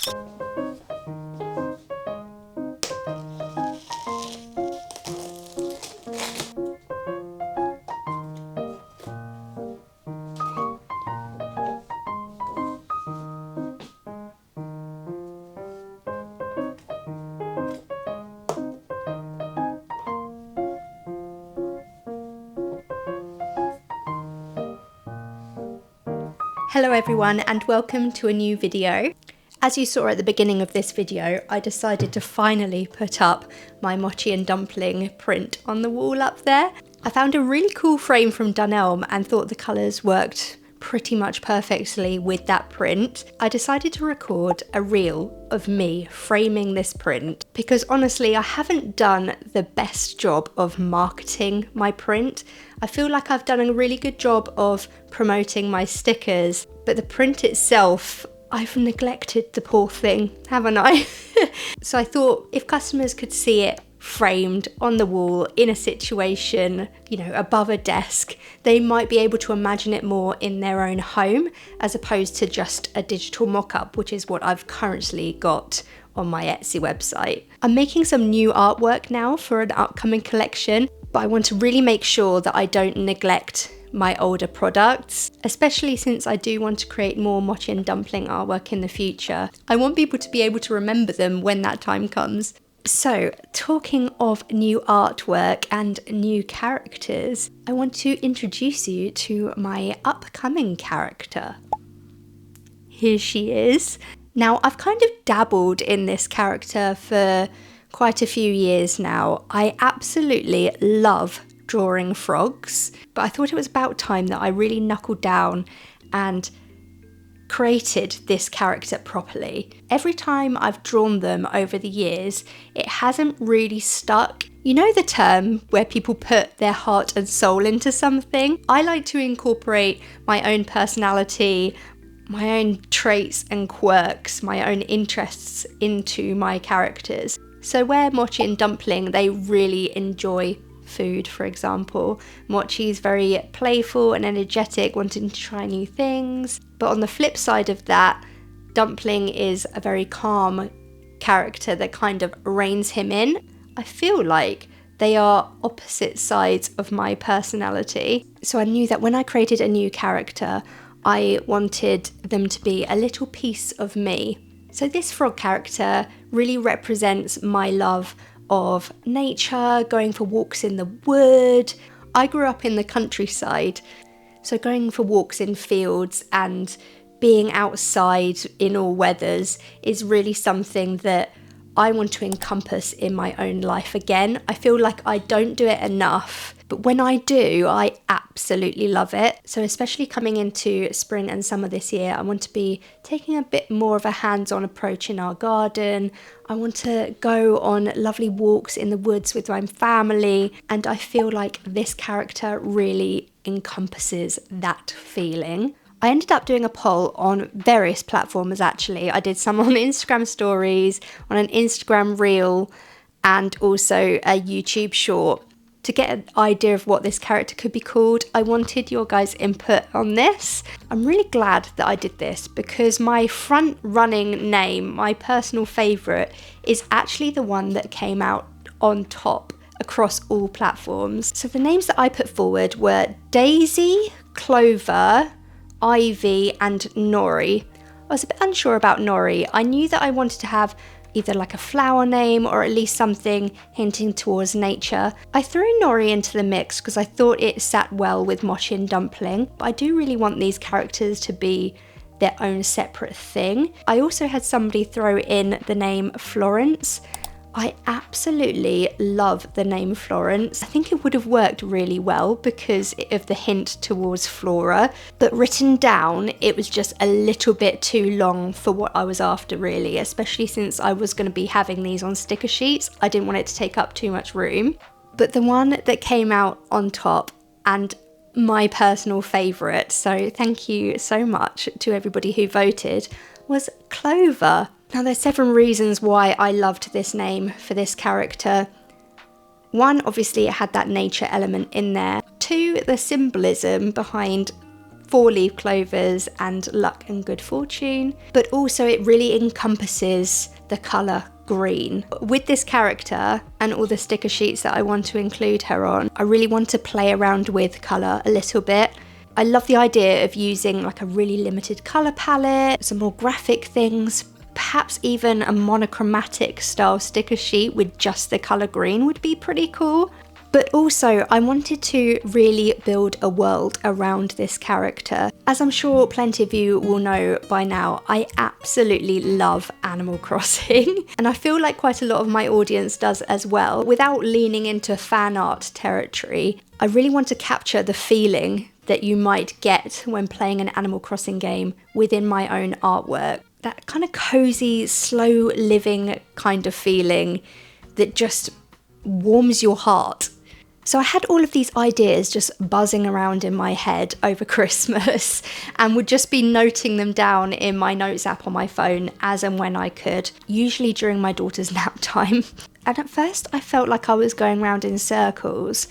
Hello everyone and welcome to a new video. As you saw at the beginning of this video, I decided to finally put up my mochi and dumpling print on the wall up there. I found a really cool frame from Oneul and thought the colours worked pretty much perfectly with that print. I decided to record a reel of me framing this print because honestly I haven't done the best job of marketing my print. I feel like I've done a really good job of promoting my stickers, but the print itself, I've neglected the poor thing, haven't I? So I thought if customers could see it framed on the wall in a situation, you know, above a desk, they might be able to imagine it more in their own home as opposed to just a digital mock-up, which is what I've currently got on my Etsy website. I'm making some new artwork now for an upcoming collection, but I want to really make sure that I don't neglect my older products, especially since I do want to create more mochi and dumpling artwork in the future. I want people to be able to remember them when that time comes. So, talking of new artwork and new characters, I want to introduce you to my upcoming character. Here she is. Now, I've kind of dabbled in this character for quite a few years now. I absolutely love drawing frogs, but I thought it was about time that I really knuckled down and created this character properly. Every time I've drawn them over the years, it hasn't really stuck. You know the term where people put their heart and soul into something? I like to incorporate my own personality, my own traits and quirks, my own interests into my characters. So where mochi and dumpling, they really enjoy food, for example. Mochi is very playful and energetic, wanting to try new things. But on the flip side of that, dumpling is a very calm character that kind of reins him in. I feel like they are opposite sides of my personality. So I knew that when I created a new character, I wanted them to be a little piece of me. So this frog character really represents my love of nature, going for walks in the wood. I grew up in the countryside, so going for walks in fields and being outside in all weathers is really something that I want to encompass in my own life again. I feel like I don't do it enough, but when I do, I absolutely love it. So especially coming into spring and summer this year, I want to be taking a bit more of a hands-on approach in our garden. I want to go on lovely walks in the woods with my family, and I feel like this character really encompasses that feeling. I ended up doing a poll on various platforms actually. I did some on Instagram stories, on an Instagram reel, and also a YouTube short. To get an idea of what this character could be called, I wanted your guys' input on this. I'm really glad that I did this because my front running name, my personal favourite, is actually the one that came out on top across all platforms. So the names that I put forward were Daisy, Clover, Ivy and Nori. I was a bit unsure about Nori. I knew that I wanted to have either like a flower name or at least something hinting towards nature. I threw Nori into the mix because I thought it sat well with mochi and dumpling, but I do really want these characters to be their own separate thing. I also had somebody throw in the name Florence. I absolutely love the name Florence. I think it would have worked really well because of the hint towards flora, but written down, it was just a little bit too long for what I was after really, especially since I was going to be having these on sticker sheets. I didn't want it to take up too much room. But the one that came out on top, and my personal favourite, so thank you so much to everybody who voted, was Clover. Now there's several reasons why I loved this name for this character. One, obviously it had that nature element in there. Two, the symbolism behind 4-leaf clovers and luck and good fortune, but also it really encompasses the colour green. With this character and all the sticker sheets that I want to include her on, I really want to play around with colour a little bit. I love the idea of using like a really limited colour palette, some more graphic things, perhaps even a monochromatic style sticker sheet with just the colour green would be pretty cool. But also I wanted to really build a world around this character. As I'm sure plenty of you will know by now, I absolutely love Animal Crossing. And I feel like quite a lot of my audience does as well. Without leaning into fan art territory, I really want to capture the feeling that you might get when playing an Animal Crossing game within my own artwork. That kind of cozy, slow living kind of feeling that just warms your heart. So I had all of these ideas just buzzing around in my head over Christmas and would just be noting them down in my notes app on my phone as and when I could, usually during my daughter's nap time. And at first I felt like I was going round in circles,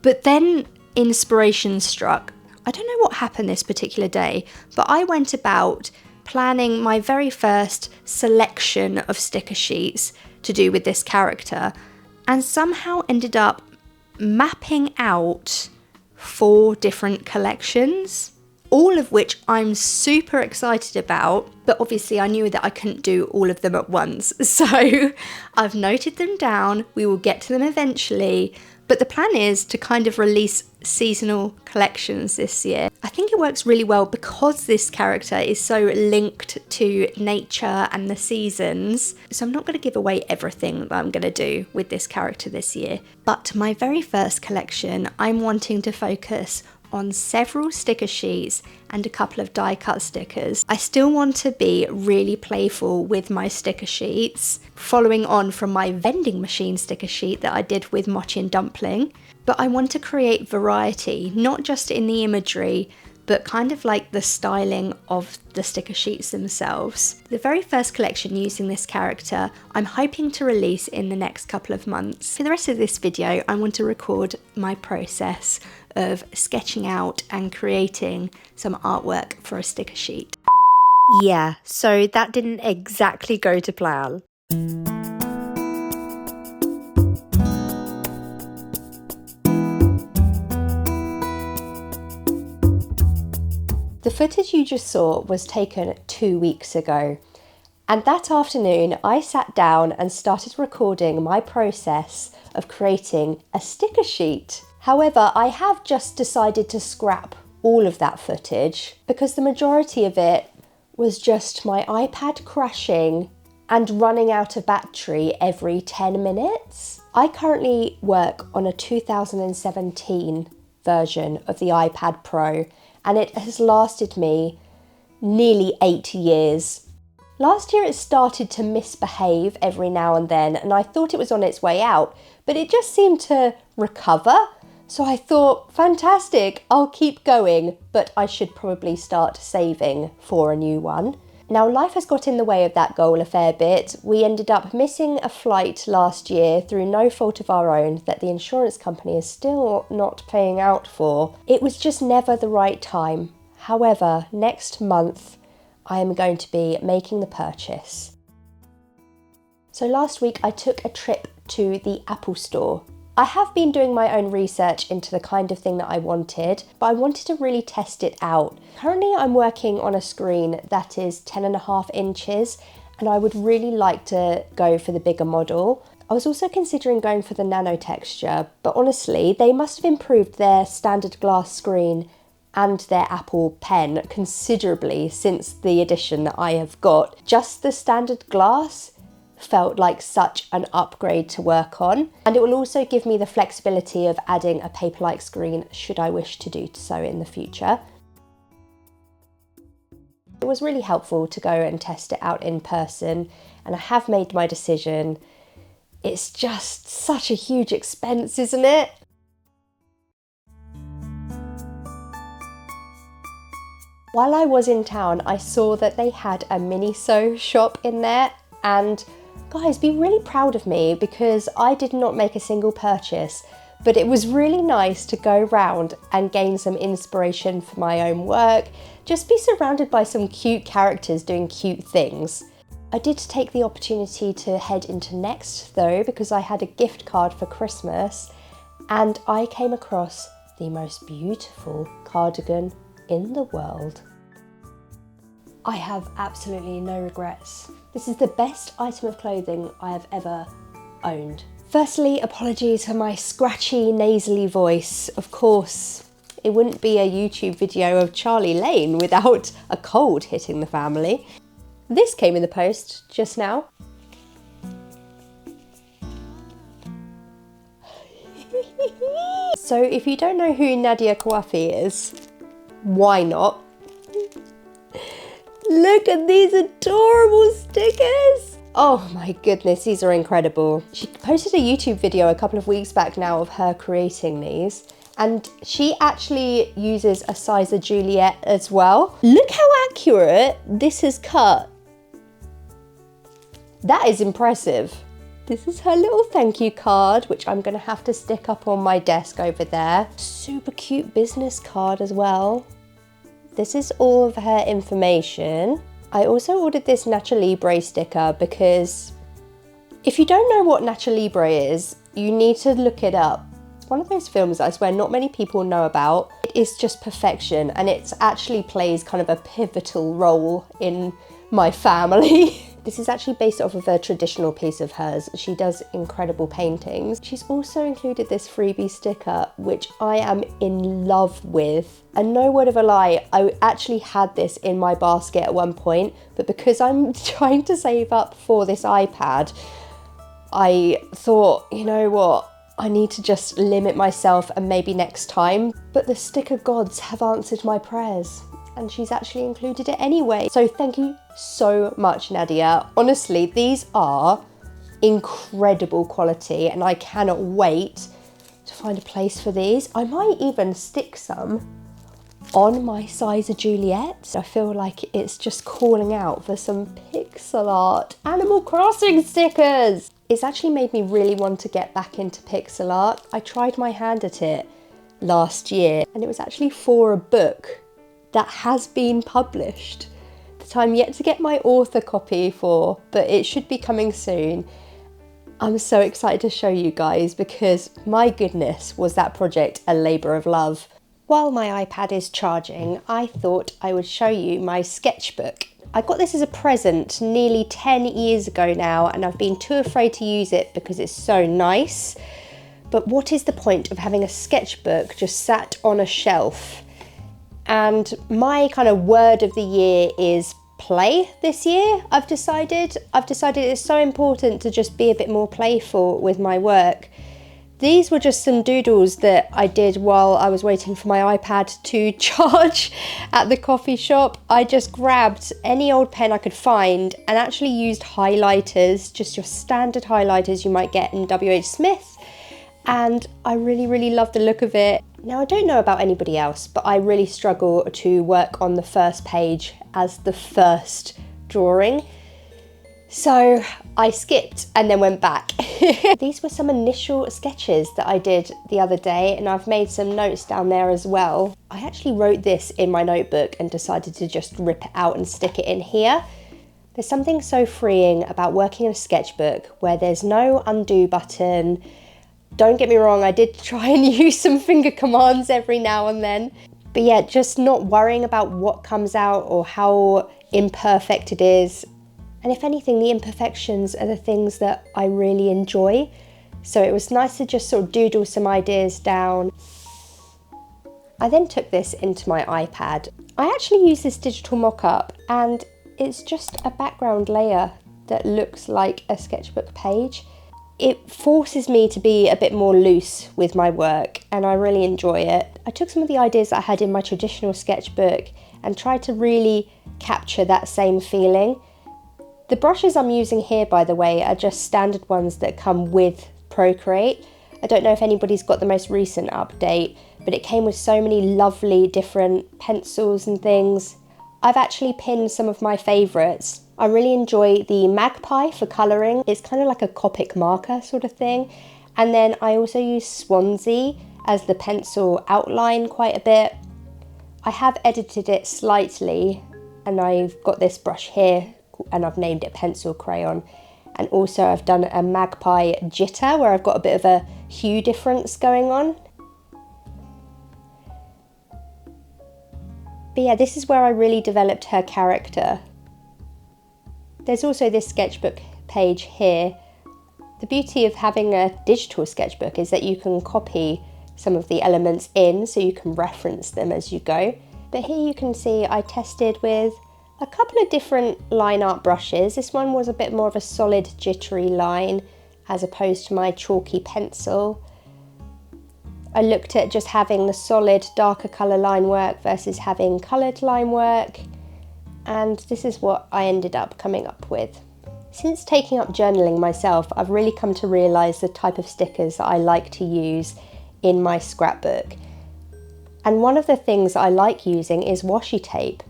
but then inspiration struck. I don't know what happened this particular day, but I went about planning my very first selection of sticker sheets to do with this character and somehow ended up mapping out 4 different collections, all of which I'm super excited about, but obviously I knew that I couldn't do all of them at once. So I've noted them down, we will get to them eventually, but the plan is to kind of release seasonal collections this year. I think it works really well because this character is so linked to nature and the seasons. So I'm not going to give away everything that I'm going to do with this character this year. But my very first collection, I'm wanting to focus on several sticker sheets and a couple of die cut stickers. I still want to be really playful with my sticker sheets, following on from my vending machine sticker sheet that I did with mochi and dumpling. But I want to create variety, not just in the imagery, but kind of like the styling of the sticker sheets themselves. The very first collection using this character, I'm hoping to release in the next couple of months. For the rest of this video, I want to record my process of sketching out and creating some artwork for a sticker sheet. Yeah, so that didn't exactly go to plan. The footage you just saw was taken 2 weeks ago, and that afternoon I sat down and started recording my process of creating a sticker sheet. However, I have just decided to scrap all of that footage because the majority of it was just my iPad crashing and running out of battery every 10 minutes. I currently work on a 2017 version of the iPad Pro, and it has lasted me nearly 8 years. Last year it started to misbehave every now and then, and I thought it was on its way out, but it just seemed to recover. So I thought, fantastic, I'll keep going, but I should probably start saving for a new one. Now, life has got in the way of that goal a fair bit. We ended up missing a flight last year through no fault of our own that the insurance company is still not paying out for. It was just never the right time. However, next month I am going to be making the purchase. So last week I took a trip to the Apple Store. I have been doing my own research into the kind of thing that I wanted, but I wanted to really test it out. Currently I'm working on a screen that is 10.5 inches, and I would really like to go for the bigger model. I was also considering going for the nano texture, but honestly, they must have improved their standard glass screen and their Apple Pen considerably since the edition that I have got. Just the standard glass felt like such an upgrade to work on, and it will also give me the flexibility of adding a paper-like screen should I wish to do so in the future. It was really helpful to go and test it out in person, and I have made my decision. It's just such a huge expense, isn't it? While I was in town, I saw that they had a Miniso shop in there, and guys, be really proud of me because I did not make a single purchase, but it was really nice to go round and gain some inspiration for my own work, just be surrounded by some cute characters doing cute things. I did take the opportunity to head into Next though, because I had a gift card for Christmas and I came across the most beautiful cardigan in the world. I have absolutely no regrets. This is the best item of clothing I have ever owned. Firstly, apologies for my scratchy, nasally voice. Of course, it wouldn't be a YouTube video of Charly Lane without a cold hitting the family. This came in the post just now. So if you don't know who Nadia Kouafi is, why not? Look at these adorable stickers! Oh my goodness, these are incredible. She posted a YouTube video a couple of weeks back now of her creating these, and she actually uses a size of Juliet as well. Look how accurate this is cut. That is impressive. This is her little thank you card, which I'm gonna have to stick up on my desk over there. Super cute business card as well. This is all of her information. I also ordered this Nacho Libre sticker because if you don't know what Nacho Libre is, you need to look it up. It's one of those films that I swear not many people know about. It is just perfection, and it actually plays kind of a pivotal role in my family. This is actually based off of a traditional piece of hers. She does incredible paintings. She's also included this freebie sticker, which I am in love with. And no word of a lie, I actually had this in my basket at one point, but because I'm trying to save up for this iPad, I thought, you know what? I need to just limit myself and maybe next time. But the sticker gods have answered my prayers, and she's actually included it anyway. So thank you so much, Nadia. Honestly, these are incredible quality and I cannot wait to find a place for these. I might even stick some on my size of Juliet. I feel like it's just calling out for some pixel art Animal Crossing stickers. It's actually made me really want to get back into pixel art. I tried my hand at it last year and it was actually for a book that has been published that I'm yet to get my author copy for, but it should be coming soon. I'm so excited to show you guys because my goodness, was that project a labour of love. While my iPad is charging, I thought I would show you my sketchbook. I got this as a present nearly 10 years ago now, and I've been too afraid to use it because it's so nice. But what is the point of having a sketchbook just sat on a shelf? And my kind of word of the year is play this year. I've decided it's so important to just be a bit more playful with my work. These were just some doodles that I did while I was waiting for my iPad to charge at the coffee shop. I just grabbed any old pen I could find and actually used highlighters, just your standard highlighters you might get in WH Smith. And I really love the look of it. Now, I don't know about anybody else, but I really struggle to work on the first page as the first drawing. So I skipped and then went back. These were some initial sketches that I did the other day, and I've made some notes down there as well. I actually wrote this in my notebook and decided to just rip it out and stick it in here. There's something so freeing about working in a sketchbook where there's no undo button. Don't get me wrong, I did try and use some finger commands every now and then. But yeah, just not worrying about what comes out or how imperfect it is. And if anything, the imperfections are the things that I really enjoy. So it was nice to just sort of doodle some ideas down. I then took this into my iPad. I actually use this digital mock-up, and it's just a background layer that looks like a sketchbook page. It forces me to be a bit more loose with my work, and I really enjoy it. I took some of the ideas that I had in my traditional sketchbook and tried to really capture that same feeling. The brushes I'm using here, by the way, are just standard ones that come with Procreate. I don't know if anybody's got the most recent update, but it came with so many lovely different pencils and things. I've actually pinned some of my favourites. I really enjoy the Magpie for colouring. It's kind of like a Copic marker sort of thing. And then I also use Swansea as the pencil outline quite a bit. I have edited it slightly, and I've got this brush here and I've named it Pencil Crayon. And also I've done a magpie jitter where I've got a bit of a hue difference going on. But yeah, this is where I really developed her character. There's also this sketchbook page here. The beauty of having a digital sketchbook is that you can copy some of the elements in so you can reference them as you go. But here you can see I tested with a couple of different line art brushes. This one was a bit more of a solid jittery line as opposed to my chalky pencil. I looked at just having the solid darker colour line work versus having coloured line work, and this is what I ended up coming up with. Since taking up journaling myself, I've really come to realise the type of stickers that I like to use in my scrapbook. And one of the things I like using is washi tape.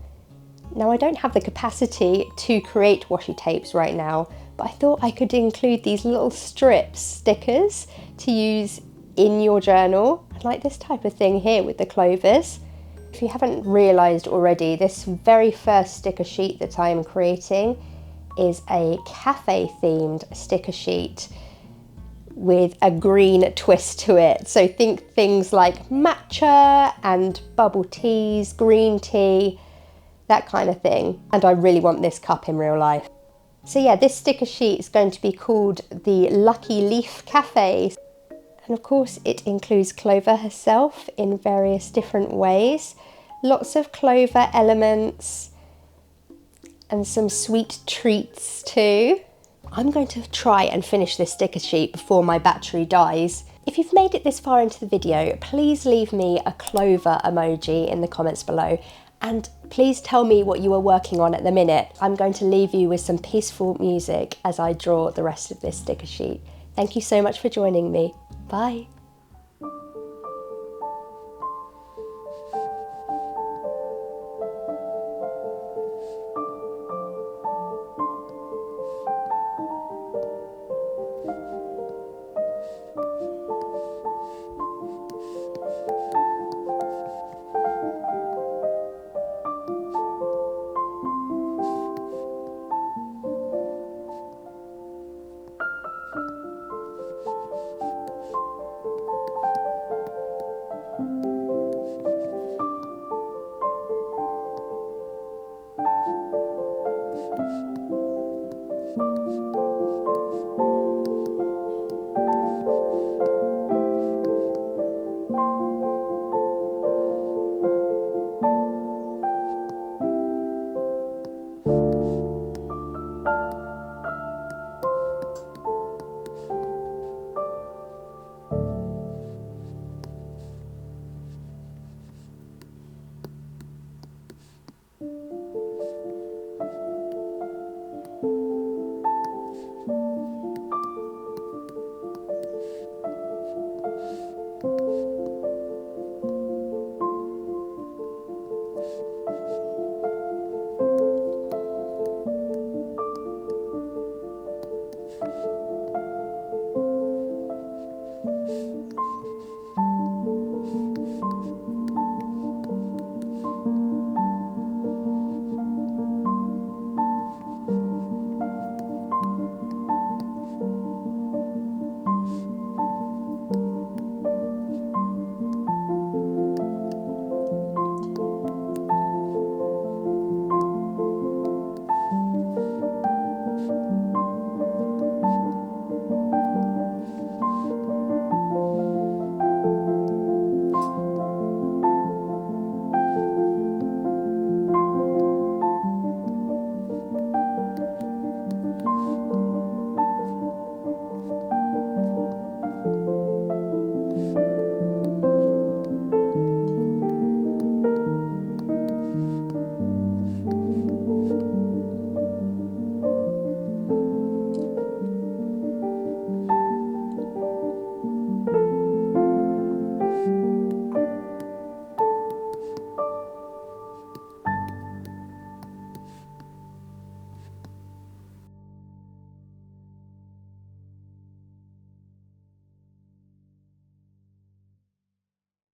Now, I don't have the capacity to create washi tapes right now, but I thought I could include these little strips stickers to use in your journal, like this type of thing here with the Clovers. If you haven't realised already, this very first sticker sheet that I am creating is a cafe themed sticker sheet with a green twist to it. So think things like matcha and bubble teas, green tea, that kind of thing. And I really want this cup in real life. So yeah, this sticker sheet is going to be called the Lucky Leaf Cafe. And of course it includes Clover herself in various different ways. Lots of Clover elements and some sweet treats too. I'm going to try and finish this sticker sheet before my battery dies. If you've made it this far into the video, please leave me a Clover emoji in the comments below. And please tell me what you are working on at the minute. I'm going to leave you with some peaceful music as I draw the rest of this sticker sheet. Thank you so much for joining me. Bye.